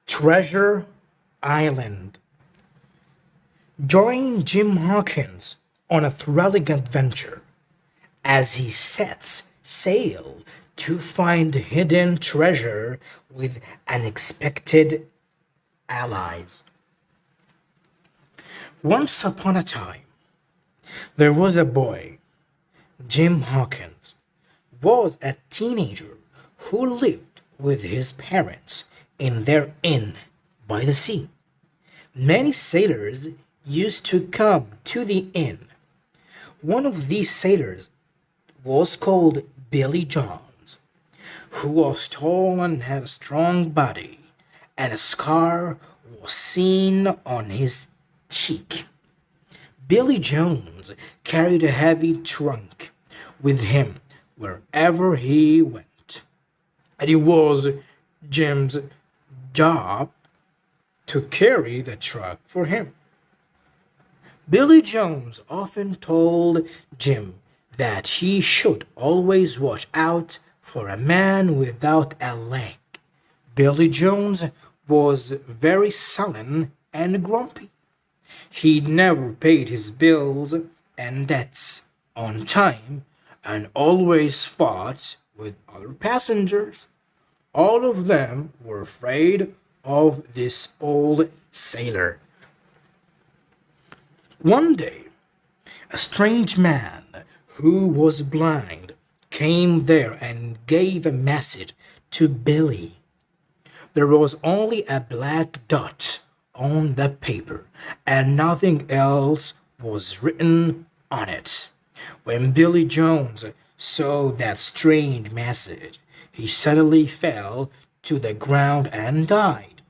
Treasure Island. Join Jim Hawkins on a thrilling adventure as he sets sail to find hidden treasure with unexpected allies. Once upon a time, there was a boy. Jim Hawkins was a teenager who lived with his parents in their inn by the sea. Many sailors used to come to the inn. One of these sailors was called Billy Jones, who was tall and had a strong body, and a scar was seen on his cheek. Billy Jones carried a heavy trunk with him wherever he went, and it was Jim's job to carry the trunk for him. Billy Jones often told Jim that he should always watch out for a man without a leg. Billy Jones was very sullen and grumpy. He never paid his bills and debts on time and always fought with other passengers. All of them were afraid of this old sailor. One day, a strange man who was blind came there and gave a message to Billy. There was only a black dot on the paper, and nothing else was written on it. When Billy Jones saw that strange message, he suddenly fell to the ground and died.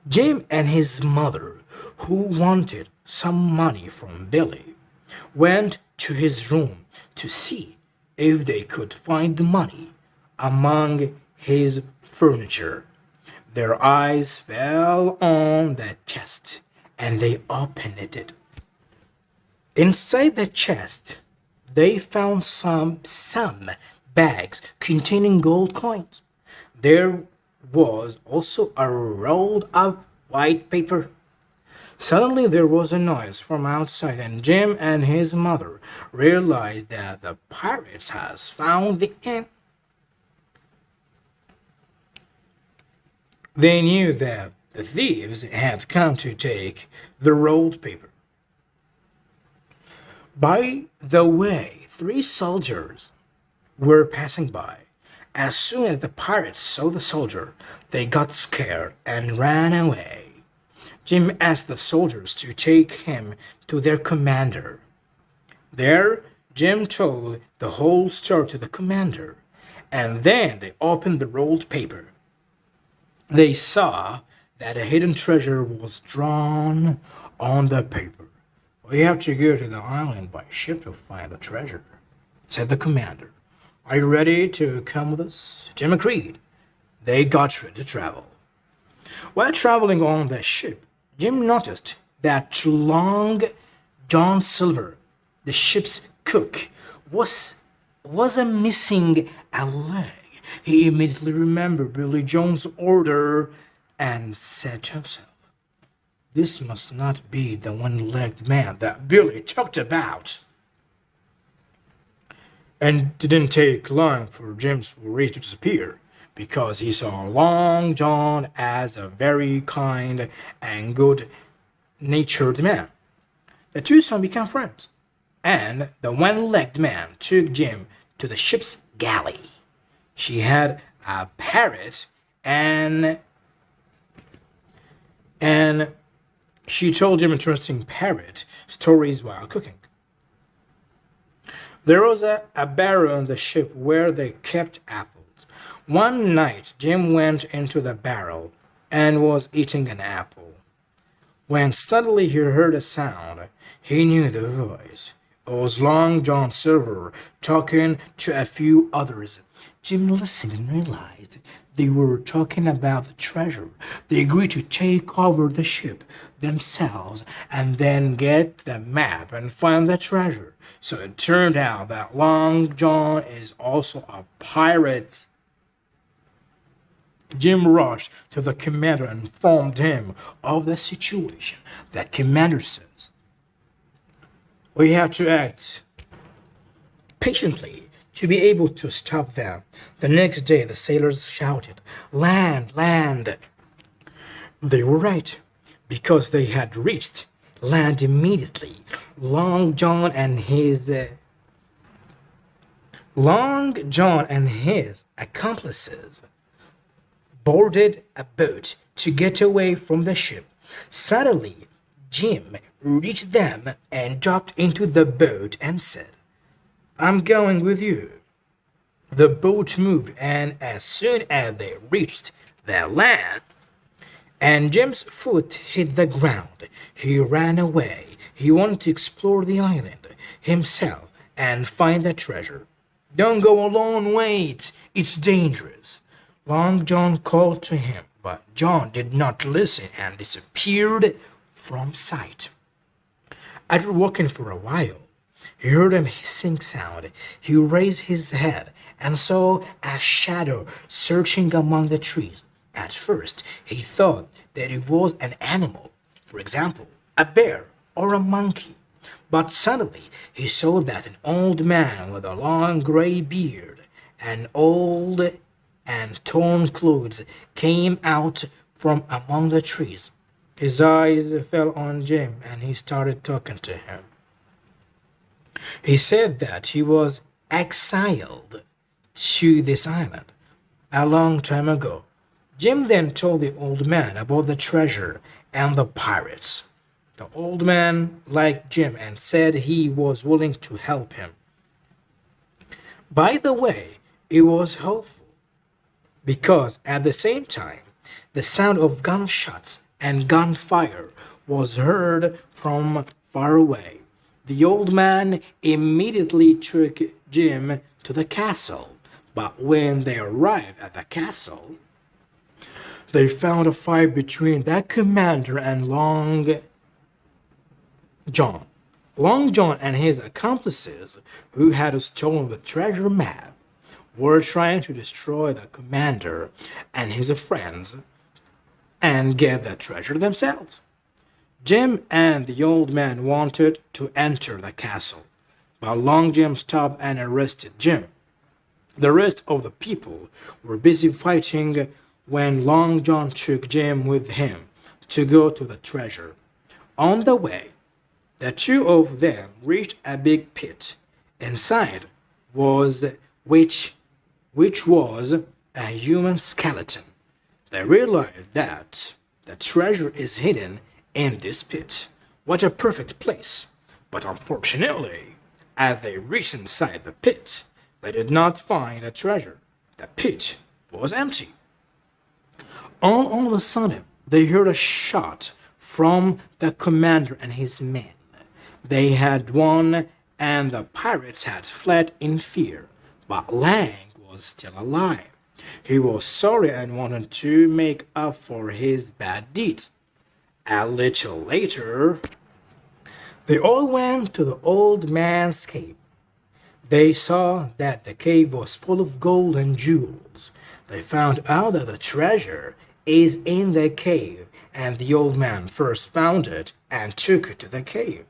Jim and his mother, who wanted some money from Billy, went to his room to see if they could find the money among his furniture. Their eyes fell on the chest, and they opened it. Inside the chest, they found some bags containing gold coins. There was also a rolled up white paper. Suddenly there was a noise from outside, and Jim and his mother realized that the pirates had found the inn. They knew that the thieves had come to take the rolled paper. By the way, 3 soldiers were passing by. As soon as the pirates saw the soldier, they got scared and ran away. Jim asked the soldiers to take him to their commander. There, Jim told the whole story to the commander, and then they opened the rolled paper. They saw that a hidden treasure was drawn on the paper. "We have to go to the island by ship to find the treasure," said the commander. "Are you ready to come with us?" Jim agreed. They got ready to travel. While traveling on the ship, Jim noticed that Long John Silver, the ship's cook, was missing a leg. He immediately remembered Billy Jones' order and said to himself, "This must not be the one-legged man that Billy talked about." And didn't take long for Jim's worry to disappear, because he saw Long John as a very kind and good-natured man. The two soon became friends, and the one-legged man took Jim to the ship's galley. She had a parrot, and she told him interesting parrot stories while cooking. There was a barrel on the ship where they kept apples. One night, Jim went into the barrel and was eating an apple, when suddenly he heard a sound. He knew the voice. It was Long John Silver talking to a few others. Jim listened and realized they were talking about the treasure. They agreed to take over the ship themselves and then get the map and find the treasure. So it turned out that Long John is also a pirate. Jim rushed to the commander and informed him of the situation. The commander says, "We have to act patiently to be able to stop them." The next day, the sailors shouted, "Land, land!" They were right, because they had reached land immediately. Long John and his accomplices boarded a boat to get away from the ship. Suddenly, Jim reached them and dropped into the boat and said, "I'm going with you." The boat moved, and as soon as they reached the land and Jim's foot hit the ground, he ran away. He wanted to explore the island himself and find the treasure. "Don't go alone, wait, it's dangerous." Long John called to him, but John did not listen and disappeared from sight. After walking for a while, he heard a hissing sound. He raised his head and saw a shadow searching among the trees. At first, he thought that it was an animal, for example, a bear or a monkey. But suddenly, he saw that an old man with a long gray beard and old and torn clothes came out from among the trees. His eyes fell on Jim and he started talking to him. He said that he was exiled to this island a long time ago. Jim then told the old man about the treasure and the pirates. The old man liked Jim and said he was willing to help him. By the way, it was helpful because at the same time, the sound of gunshots and gunfire was heard from far away. The old man immediately took Jim to the castle, but when they arrived at the castle, they found a fight between the commander and Long John. Long John and his accomplices, who had stolen the treasure map, were trying to destroy the commander and his friends and get the treasure themselves. Jim and the old man wanted to enter the castle, but Long Jim stopped and arrested Jim. The rest of the people were busy fighting when Long John took Jim with him to go to the treasure. On the way, the two of them reached a big pit. Inside was which was a human skeleton. They realized that the treasure is hidden in this pit. What a perfect place! But unfortunately, as they reached inside the pit, they did not find the treasure. The pit was empty. All of a sudden, they heard a shot from the commander and his men. They had won, and the pirates had fled in fear. But Lang was still alive. He was sorry and wanted to make up for his bad deeds. A little later, they all went to the old man's cave. They saw that the cave was full of gold and jewels. They found out that the treasure is in the cave, and the old man first found it and took it to the cave.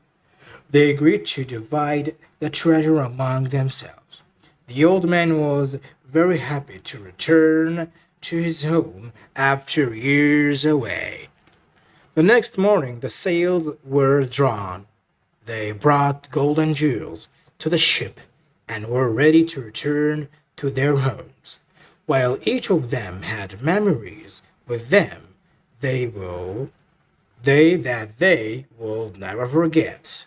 They agreed to divide the treasure among themselves. The old man was very happy to return to his home after years away. The next morning, the sails were drawn. They brought gold and jewels to the ship and were ready to return to their homes. While each of them had memories with them, they will never forget.